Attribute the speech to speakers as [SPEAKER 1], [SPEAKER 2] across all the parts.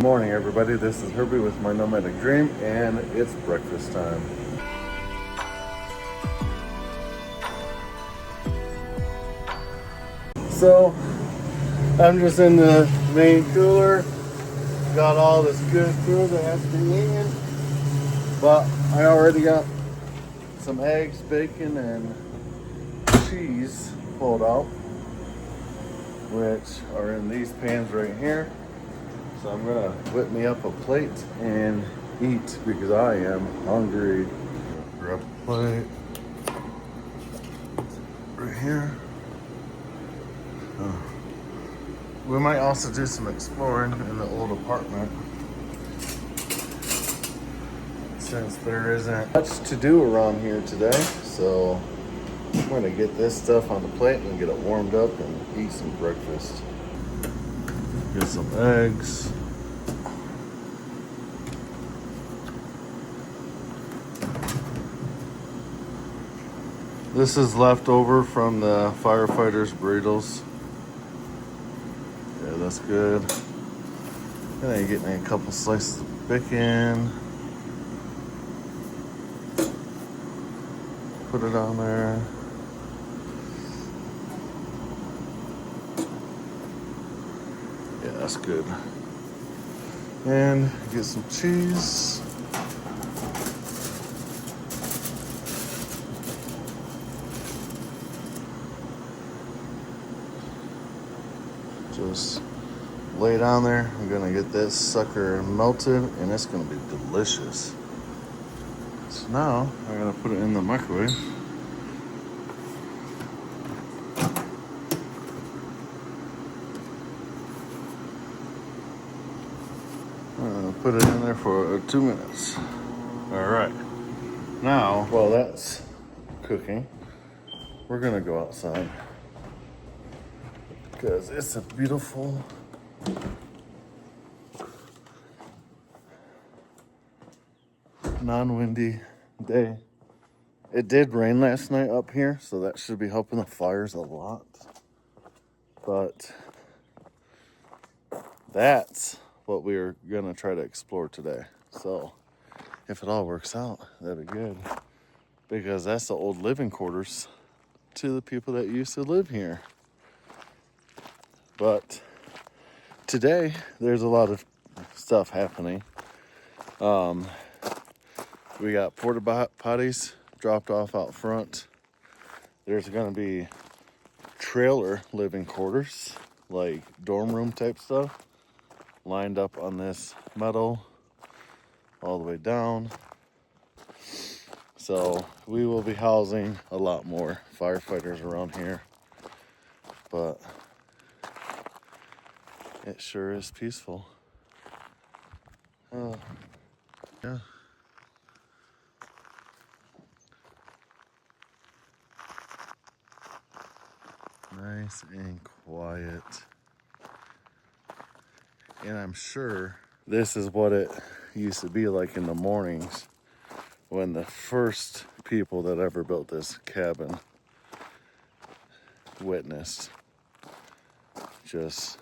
[SPEAKER 1] Good morning, everybody. This is Herbie with my Nomadic Dream, and it's breakfast time. So, I'm just in the main cooler. Got all this good food that has to be eaten. But I already got some eggs, bacon, and cheese pulled out, which are in these pans right here. So I'm gonna whip me up a plate and eat because I am hungry. Grab a plate right here. We might also do some exploring in the old apartment, since there isn't much to do around here today. So I'm gonna get this stuff on the plate and get it warmed up and eat some breakfast. Get some eggs. This is leftover from the firefighters' burritos. Yeah, that's good. And then you get me a couple slices of bacon. Put it on there. Yeah, that's good. And get some cheese. Just lay it on there. I'm gonna get this sucker melted, and it's gonna be delicious. So now I'm gonna put it in the microwave. I'm gonna put it in there for 2 minutes. All right. Now, while that's cooking, we're gonna go outside because it's a beautiful non-windy day. It did rain last night up here, so that should be helping the fires a lot. But that's what we're gonna try to explore today. So if it all works out, that'd be good. Because that's the old living quarters to the people that used to live here. But today, there's a lot of stuff happening. We got porta potties dropped off out front. There's gonna be trailer living quarters, like dorm room type stuff, lined up on this metal all the way down. So we will be housing a lot more firefighters around here. But it sure is peaceful. Yeah. Nice and quiet. And I'm sure this is what it used to be like in the mornings when the first people that ever built this cabin witnessed. Just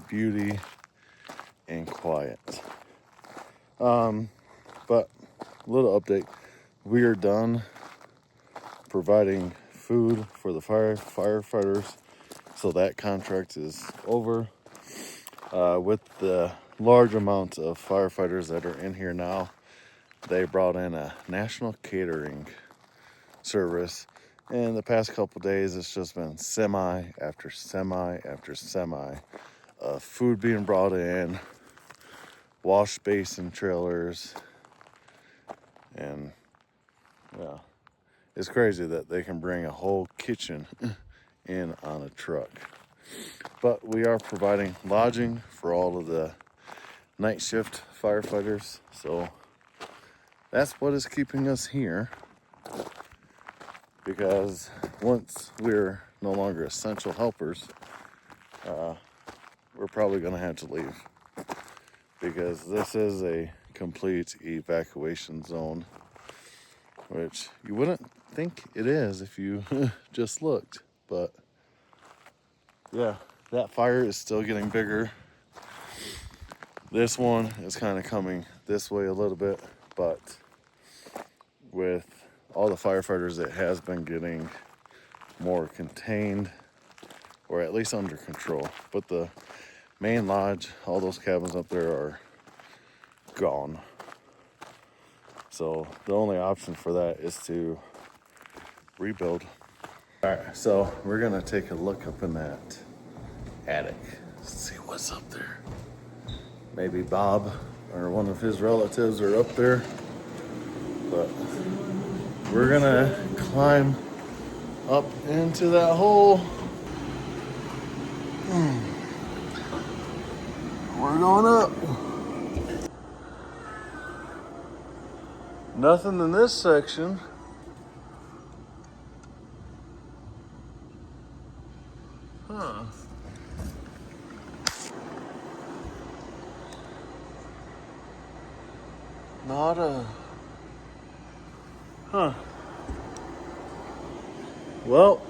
[SPEAKER 1] beauty and quiet. But little update. We are done providing food for the firefighters. So that contract is over. With the large amount of firefighters that are in here now, they brought in a national catering service. And the past couple days, it's just been semi after semi after semi of food being brought in, wash basin trailers, and yeah, it's crazy that they can bring a whole kitchen in on a truck. But we are providing lodging for all of the night shift firefighters, so that's what is keeping us here. Because once we're no longer essential helpers, we're probably going to have to leave. Because this is a complete evacuation zone, which you wouldn't think it is if you just looked. But yeah, that fire is still getting bigger. This one is kind of coming this way a little bit, but with all the firefighters, it has been getting more contained, or at least under control. But the main lodge, all those cabins up there are gone. So the only option for that is to rebuild. All right, so we're gonna take a look up in that attic, see what's up there. Maybe Bob or one of his relatives are up there, but we're gonna climb up into that hole. We're going up. Nothing in this section. Huh. Not a... Huh. Well,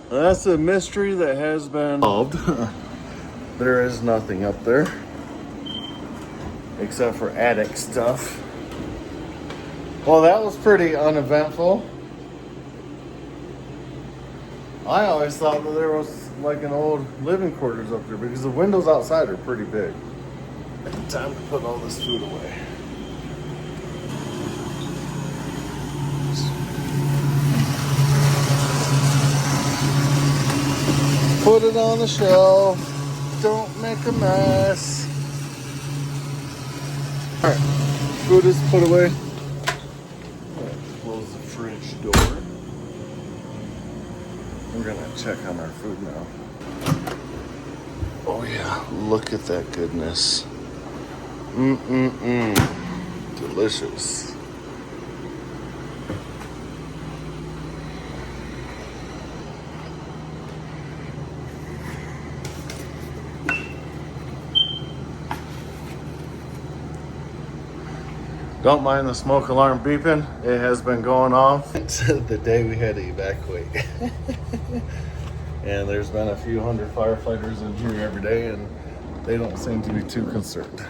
[SPEAKER 1] that's a mystery that has been solved. There is nothing up there except for attic stuff. Well, that was pretty uneventful. I always thought that there was like an old living quarters up there because the windows outside are pretty big. Time to put all this food away. Put it on the shelf. Don't make a mess. All right, food is put away. Close the fridge door. We're gonna check on our food now. Oh yeah, look at that goodness. Delicious. Don't mind the smoke alarm beeping. It has been going off since the day we had to evacuate. And there's been a few hundred firefighters in here every day, and they don't seem to be too concerned,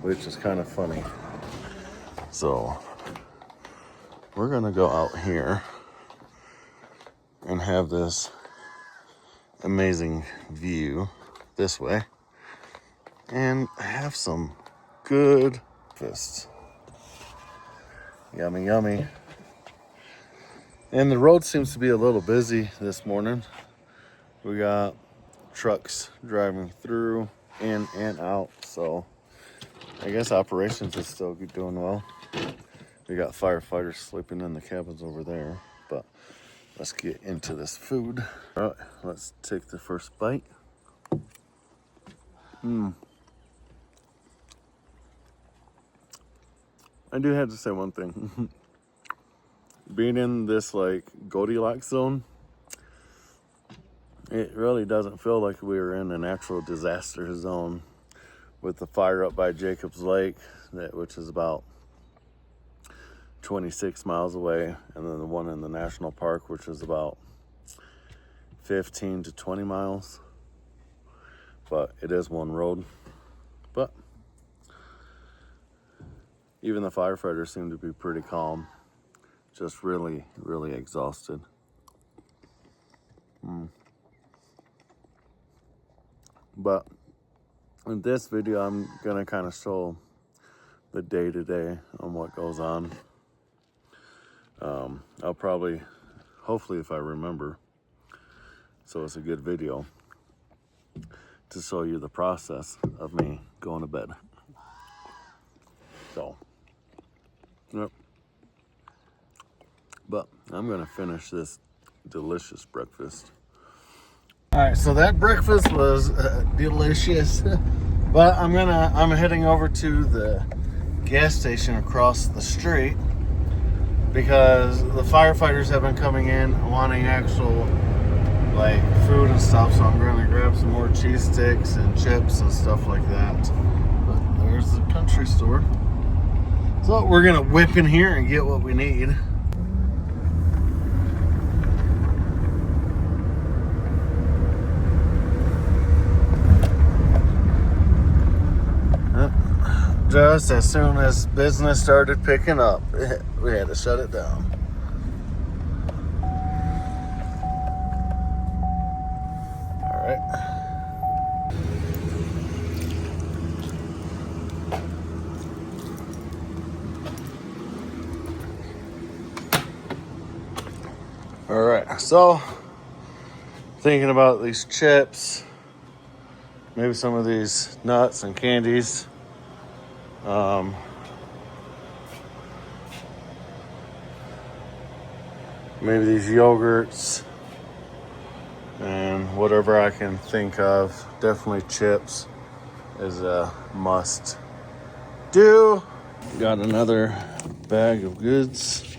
[SPEAKER 1] which is kind of funny. So we're gonna go out here and have this amazing view this way and have some good breakfast. Yummy, yummy. And the road seems to be a little busy this morning. We got trucks driving through, in and out. So I guess operations is still doing well. We got firefighters sleeping in the cabins over there. But let's get into this food. All right, let's take the first bite. I do have to say one thing. Being in this like Goldilocks zone, it really doesn't feel like we were in a natural disaster zone with the fire up by Jacobs Lake, which is about 26 miles away, and then the one in the national park, which is about 15 to 20 miles. But it is one road. But even the firefighters seem to be pretty calm. Just really, really exhausted. But in this video, I'm gonna kind of show the day-to-day on what goes on. I'll probably, hopefully if I remember, so it's a good video to show you the process of me going to bed. So, yep. But I'm gonna finish this delicious breakfast. All right, so that breakfast was delicious. But I'm heading over to the gas station across the street because the firefighters have been coming in wanting actual like food and stuff. So I'm gonna grab some more cheese sticks and chips and stuff like that. But there's the country store. So we're gonna whip in here and get what we need. just as soon as business started picking up, we had to shut it down. All right. All right, so thinking about these chips, maybe some of these nuts and candies. Maybe these yogurts and whatever I can think of. Definitely chips is a must do. Got another bag of goods.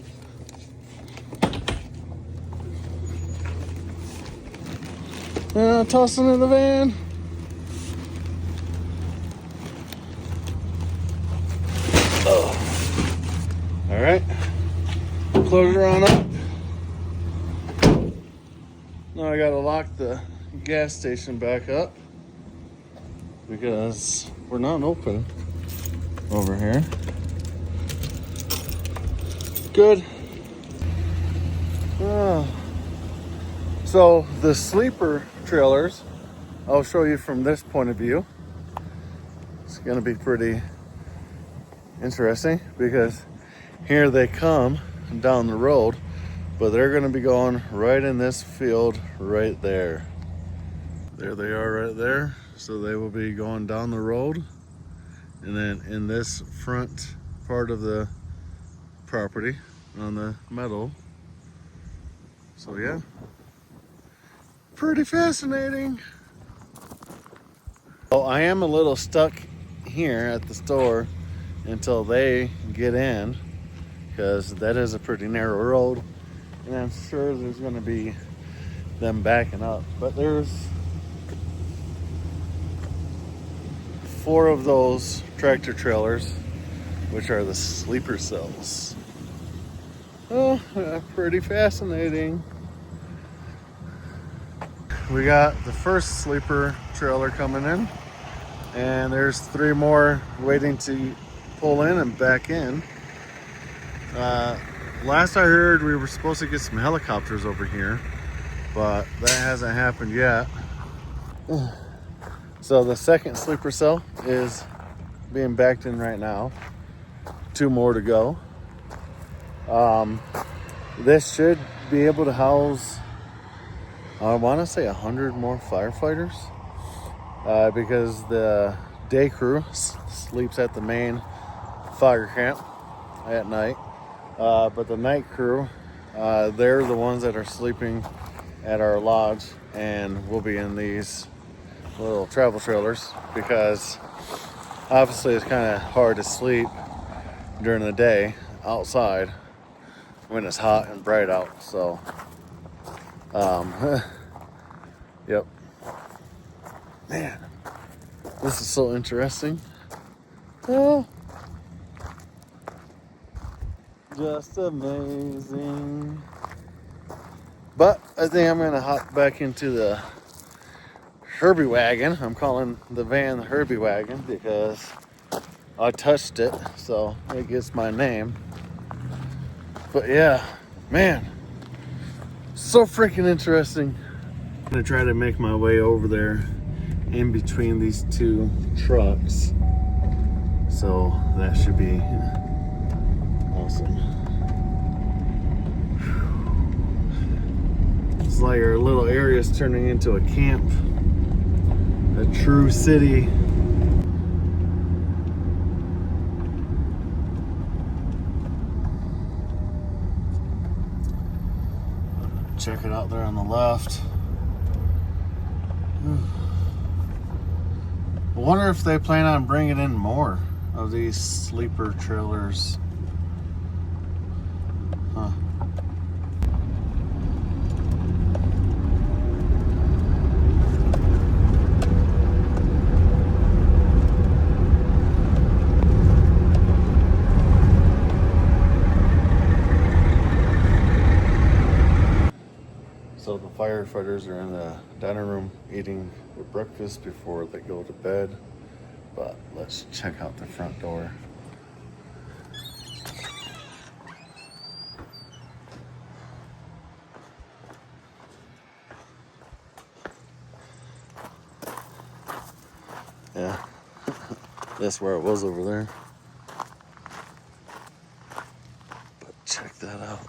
[SPEAKER 1] Toss into the van. Oh. All right. Close her on up. Now I gotta lock the gas station back up because we're not open over here. Good. So the sleeper trailers, I'll show you from this point of view. It's gonna be pretty interesting because here they come down the road, but they're gonna be going right in this field right there. There they are right there. So they will be going down the road, and then in this front part of the property on the meadow. So yeah, pretty fascinating. Well, I am a little stuck here at the store until they get in, because that is a pretty narrow road, and I'm sure there's going to be them backing up. But there's 4 of those tractor trailers, which are the sleeper cells. Oh, pretty fascinating. We got the first sleeper trailer coming in, and there's 3 more waiting to pull in and back in. Last I heard, we were supposed to get some helicopters over here, but that hasn't happened yet. So the second sleeper cell is being backed in right now. 2 more to go. This should be able to house, I want to say 100 more firefighters, because the day crew sleeps at the main fire camp at night, but the night crew, they're the ones that are sleeping at our lodge, and we'll be in these little travel trailers because obviously it's kind of hard to sleep during the day outside when it's hot and bright out. So yep, man, this is so interesting. Oh, just amazing. But I think I'm gonna hop back into the Herbie wagon. I'm calling the van the Herbie wagon because I touched it, so it gets my name. But yeah, man, so freaking interesting. I'm gonna try to make my way over there in between these 2 trucks, so that should be awesome. It's like our little area is turning into a camp, a true city. Check it out there on the left. I wonder if they plan on bringing in more of these sleeper trailers. Huh. So the firefighters are in the dining room eating their breakfast before they go to bed. But let's check out the front door. Yeah, that's where it was over there. But check that out.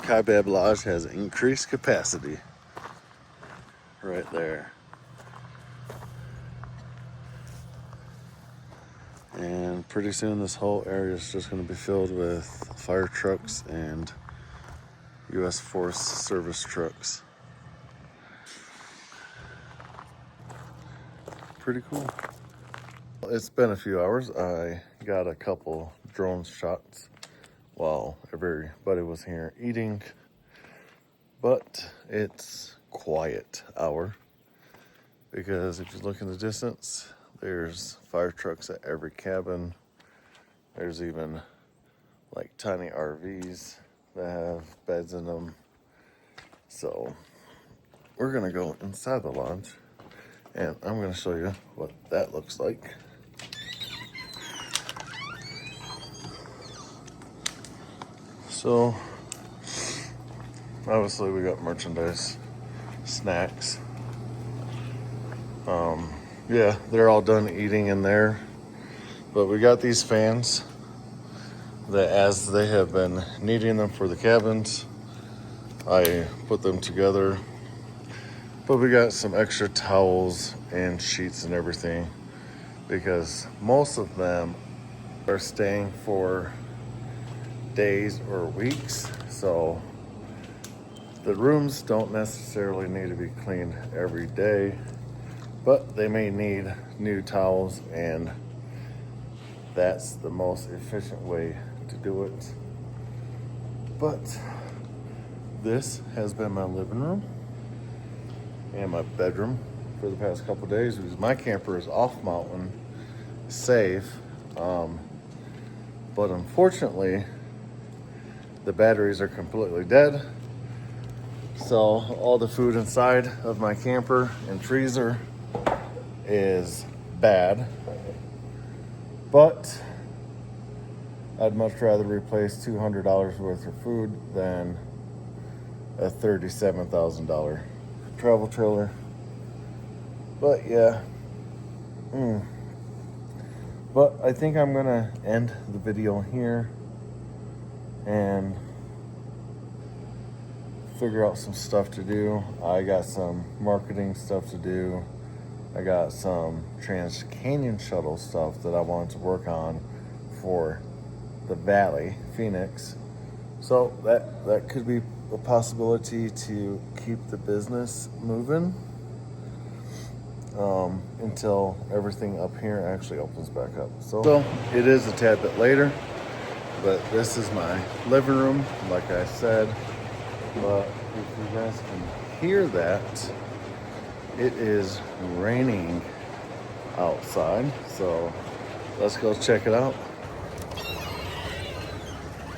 [SPEAKER 1] Kaibab Lodge has increased capacity right there. And pretty soon this whole area is just going to be filled with fire trucks and U.S. Forest Service trucks. Pretty cool. It's been a few hours. I got a couple drone shots while everybody was here eating, but it's quiet hour because if you look in the distance, there's fire trucks at every cabin. There's even like tiny RVs that have beds in them. So we're gonna go inside the lodge and I'm gonna show you what that looks like. So obviously we got merchandise, snacks. Yeah, they're all done eating in there. But we got these fans that, as they have been needing them for the cabins, I put them together. But we got some extra towels and sheets and everything because most of them are staying for days or weeks. So the rooms don't necessarily need to be cleaned every day, but they may need new towels, and that's the most efficient way to do it. But this has been my living room and my bedroom for the past couple days because my camper is off mountain, safe, but unfortunately the batteries are completely dead. So all the food inside of my camper and freezer is bad, but I'd much rather replace $200 worth of food than a $37,000 travel trailer. But yeah, but I think I'm gonna end the video here and figure out some stuff to do. I got some marketing stuff to do. I got some Trans Canyon Shuttle stuff that I wanted to work on for the Valley, Phoenix. So that could be a possibility to keep the business moving until everything up here actually opens back up. So it is a tad bit later, but this is my living room, like I said. But if you guys can hear that, it is raining outside. So let's go check it out.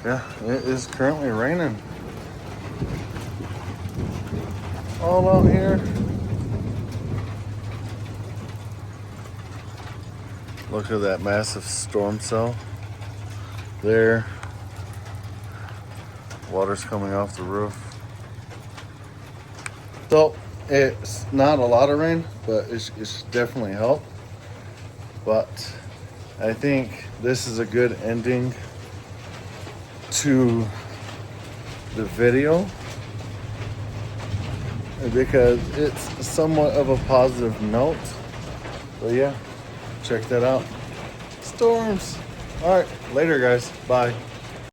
[SPEAKER 1] Yeah, it is currently raining all out here. Look at that massive storm cell there. Water's coming off the roof. So it's not a lot of rain, but it's definitely helped. But I think this is a good ending to the video because it's somewhat of a positive note. But yeah, check that out. Storms. All right, later guys. Bye.